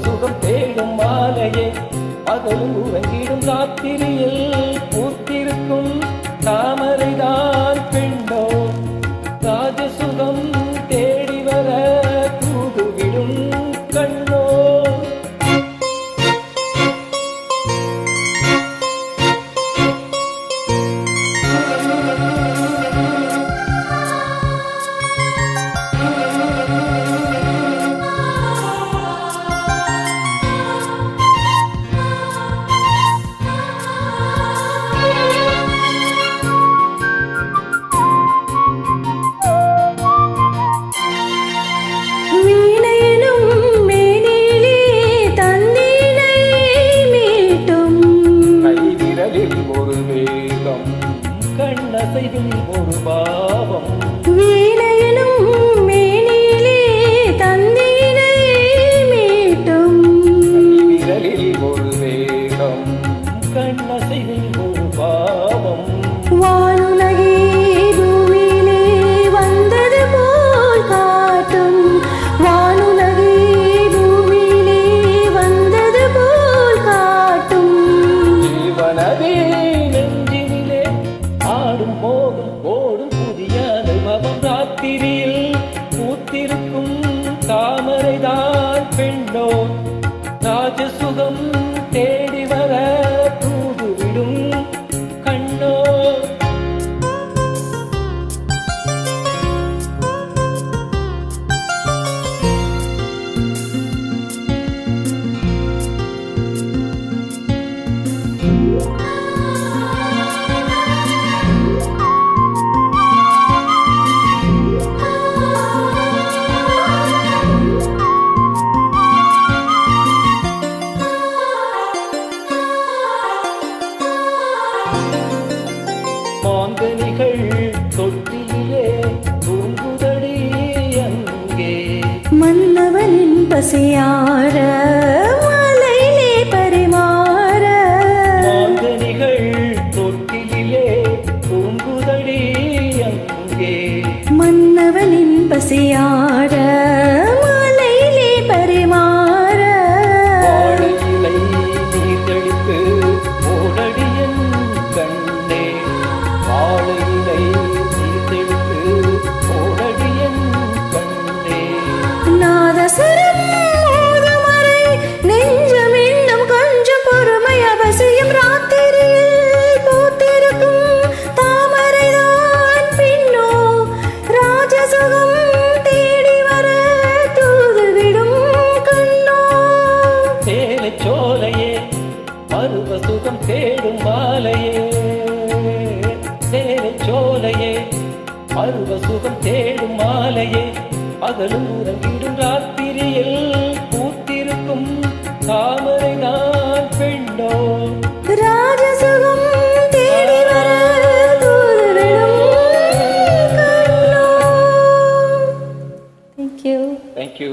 சுகம் தேடும் மாலையே பகலும் உறங்கிடும் ராத்திரியில் பூத்திருக்கும் தாமரைதான் பெண்ணோ ராஜசுகம் தேடி வர தூதுவிடும் கண்ணோ. ஒரு வேகம் கண்ணசைவில் ஒரு பாவம் வீணையனும் மேனிலே தந்தீனை மீட்டும் விரலில் ஒரு வேகம் கண்ணசைவில் ஒரு பாவம் வானுலகே பூமியிலே வந்தது போல் காட்டும் வானுலகே பூமியிலே வந்தது போல் காட்டும் ஜீவனதே நெஞ்சினிலே ஆடும் போகும் ஓடும் புதிய அனுபவம் ராத்திரியில் பூத்திருக்கும் தாமரைதான் பெண்ணோ ராஜசுகம் தேடி வர தூதுவிடும் கண்ணோ. மாங்கனிகள் தொட்டிலே தூங்குதடி அங்கே மன்னவனின் பசியார மலையிலே பரிமாற மாங்கனிகள் தொட்டிலே தூங்குதடி அங்கே மன்னவனின் பசியார மலையிலே பரிமாற வாழையிலை நீர் தெளித்து ஓடடியன் கண்ணே வாழையிலை நீர் தெளித்து ஓடடியன் கண்ணே. நாதசரம் மோதுமறை நெஞ்சம் இன்னும் கொஞ்சம் பொறுமை அவசியம் ராத்திரியில் பூத்திருக்கும் தாமரைதான் பின்னோ ராஜசுகம் தேடி வர தூதுவிடும் கண்ணோ. சேலைச்சோலையே பருவ சுகம் தேடும் மாலையே சேலைச்சோலையே பருவ சுகம் தேடும் மாலையே பகலும் உறங்கிடும் ராத்திரியில் பூத்திருக்கும் தாமரைதான் பெண்ணோ ராஜசுகம் தேடி வர தூதுவிடும் கண்ணோ. Thank you. Thank you.